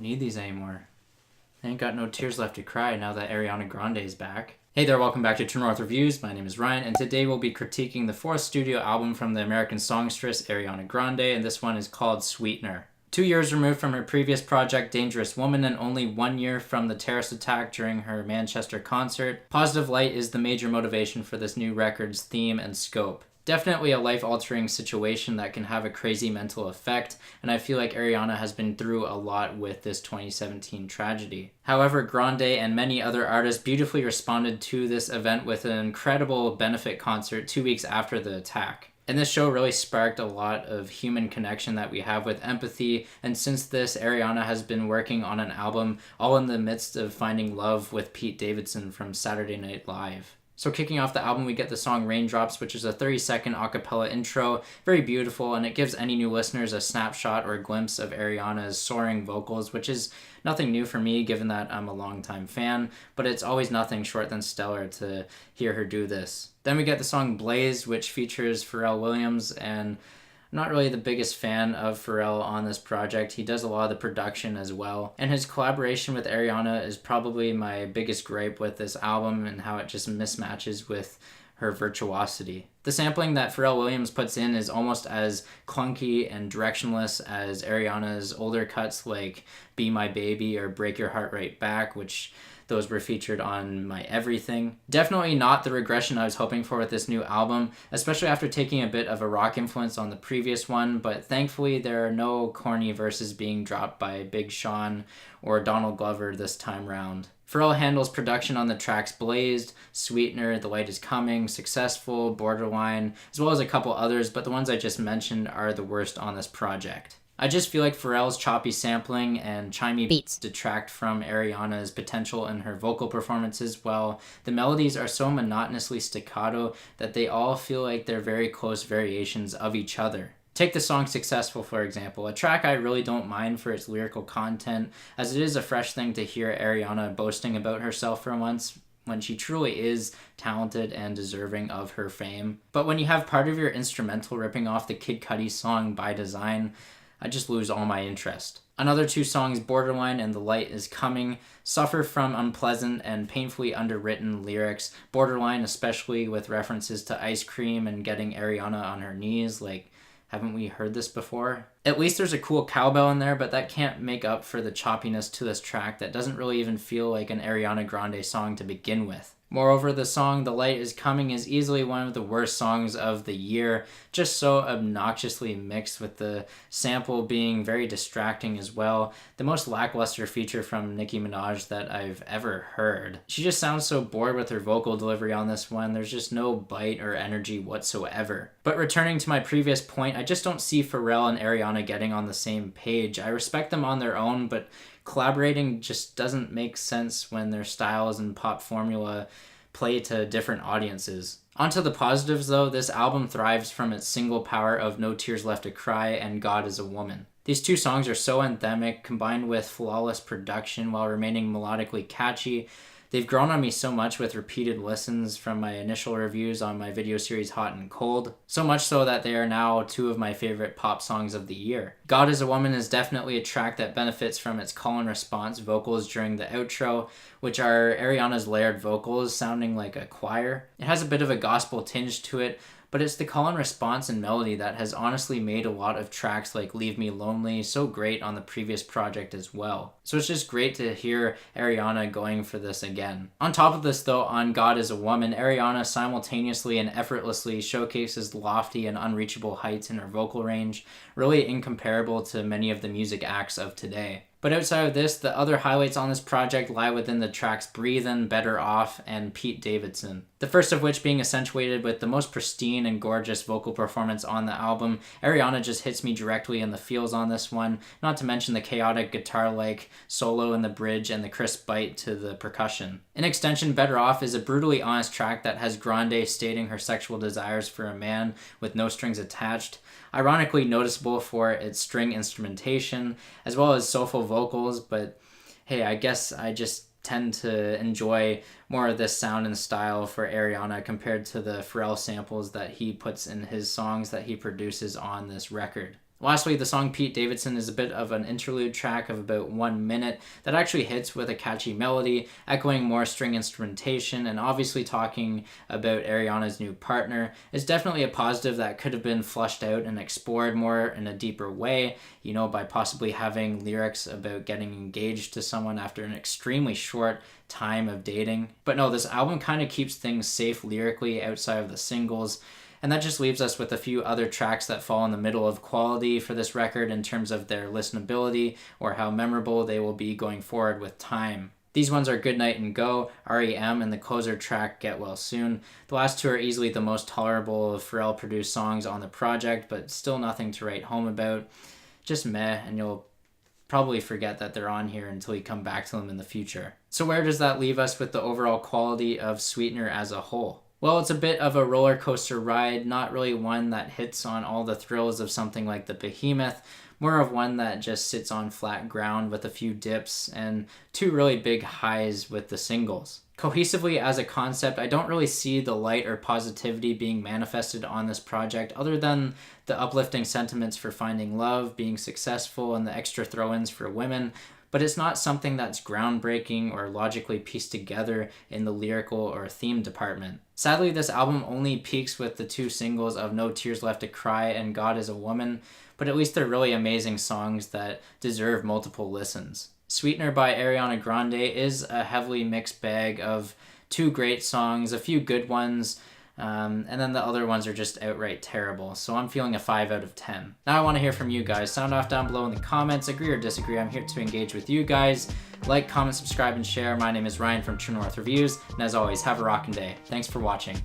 need these anymore. I ain't got no tears left to cry now that Ariana Grande is back. Hey there, welcome back to True North Reviews. My name is Ryan, and today we'll be critiquing the fourth studio album from the American songstress Ariana Grande, and this one is called Sweetener. 2 years removed from her previous project, Dangerous Woman, and only 1 year from the terrorist attack during her Manchester concert, positive light is the major motivation for this new record's theme and scope. Definitely a life-altering situation that can have a crazy mental effect, and I feel like Ariana has been through a lot with this 2017 tragedy. However, Grande and many other artists beautifully responded to this event with an incredible benefit concert 2 weeks after the attack. And this show really sparked a lot of human connection that we have with empathy, and since this, Ariana has been working on an album all in the midst of finding love with Pete Davidson from Saturday Night Live. So kicking off the album, we get the song Raindrops, which is a 30-second a cappella intro, very beautiful, and it gives any new listeners a snapshot or a glimpse of Ariana's soaring vocals, which is nothing new for me given that I'm a longtime fan, but it's always nothing short than stellar to hear her do this. Then we get the song Blaze, which features Pharrell Williams, and I'm not really the biggest fan of Pharrell on this project. He does a lot of the production as well. And his collaboration with Ariana is probably my biggest gripe with this album and how it just mismatches with her virtuosity. The sampling that Pharrell Williams puts in is almost as clunky and directionless as Ariana's older cuts like Be My Baby or Break Your Heart Right Back, which those were featured on My Everything. Definitely not the regression I was hoping for with this new album, especially after taking a bit of a rock influence on the previous one, but thankfully there are no corny verses being dropped by Big Sean or Donald Glover this time round. Pharrell handles production on the tracks Blazed, Sweetener, The Light Is Coming, Successful, Borderline, as well as a couple others, but the ones I just mentioned are the worst on this project. I just feel like Pharrell's choppy sampling and chimey beats detract from Ariana's potential in her vocal performances, while the melodies are so monotonously staccato that they all feel like they're very close variations of each other. Take the song Successful, for example, a track I really don't mind for its lyrical content, as it is a fresh thing to hear Ariana boasting about herself for once, when she truly is talented and deserving of her fame. But when you have part of your instrumental ripping off the Kid Cudi song By Design, I just lose all my interest. Another two songs, Borderline and The Light Is Coming, suffer from unpleasant and painfully underwritten lyrics. Borderline especially with references to ice cream and getting Ariana on her knees, like, haven't we heard this before? At least there's a cool cowbell in there, but that can't make up for the choppiness to this track that doesn't really even feel like an Ariana Grande song to begin with. Moreover, the song The Light Is Coming is easily one of the worst songs of the year, just so obnoxiously mixed, with the sample being very distracting as well. The most lackluster feature from Nicki Minaj that I've ever heard. She just sounds so bored with her vocal delivery on this one. There's just no bite or energy whatsoever. But returning to my previous point, I just don't see Pharrell and Ariana getting on the same page. I respect them on their own, but collaborating just doesn't make sense when their styles and pop formula play to different audiences. Onto the positives though, this album thrives from its single power of No Tears Left to Cry and God Is a Woman. These two songs are so anthemic, combined with flawless production while remaining melodically catchy. They've grown on me so much with repeated listens from my initial reviews on my video series Hot and Cold, so much so that they are now two of my favorite pop songs of the year. God Is a Woman is definitely a track that benefits from its call and response vocals during the outro, which are Ariana's layered vocals sounding like a choir. It has a bit of a gospel tinge to it, but it's the call and response and melody that has honestly made a lot of tracks like Leave Me Lonely so great on the previous project as well. So it's just great to hear Ariana going for this again. On top of this though, on God Is a Woman, Ariana simultaneously and effortlessly showcases lofty and unreachable heights in her vocal range, really incomparable to many of the music acts of today. But outside of this, the other highlights on this project lie within the tracks Breathin, Better Off, and Pete Davidson. The first of which being accentuated with the most pristine and gorgeous vocal performance on the album. Ariana just hits me directly in the feels on this one, not to mention the chaotic guitar-like solo in the bridge and the crisp bite to the percussion. In extension, Better Off is a brutally honest track that has Grande stating her sexual desires for a man with no strings attached, ironically noticeable for its string instrumentation, as well as soulful vocals, but hey, I guess I just tend to enjoy more of this sound and style for Ariana compared to the Pharrell samples that he puts in his songs that he produces on this record. Lastly, the song Pete Davidson is a bit of an interlude track of about 1 minute that actually hits with a catchy melody, echoing more string instrumentation, and obviously talking about Ariana's new partner. It's definitely a positive that could have been flushed out and explored more in a deeper way, you know, by possibly having lyrics about getting engaged to someone after an extremely short time of dating. But no, this album kind of keeps things safe lyrically outside of the singles. And that just leaves us with a few other tracks that fall in the middle of quality for this record in terms of their listenability or how memorable they will be going forward with time. These ones are Good Night and Go, REM, and the closer track Get Well Soon. The last two are easily the most tolerable of Pharrell produced songs on the project, but still nothing to write home about. Just meh, and you'll probably forget that they're on here until you come back to them in the future. So where does that leave us with the overall quality of Sweetener as a whole? Well, it's a bit of a roller coaster ride, not really one that hits on all the thrills of something like the Behemoth, more of one that just sits on flat ground with a few dips and two really big highs with the singles. Cohesively as a concept, I don't really see the light or positivity being manifested on this project other than the uplifting sentiments for finding love, being successful, and the extra throw-ins for women, but it's not something that's groundbreaking or logically pieced together in the lyrical or theme department. Sadly, this album only peaks with the two singles of No Tears Left to Cry and God Is a Woman, but at least they're really amazing songs that deserve multiple listens. Sweetener by Ariana Grande is a heavily mixed bag of two great songs, a few good ones, and then the other ones are just outright terrible. So I'm feeling a 5 out of 10. Now I want to hear from you guys. Sound off down below in the comments. Agree or disagree. I'm here to engage with you guys. Like, comment, subscribe, and share. My name is Ryan from True North Reviews. And as always, have a rockin' day. Thanks for watching.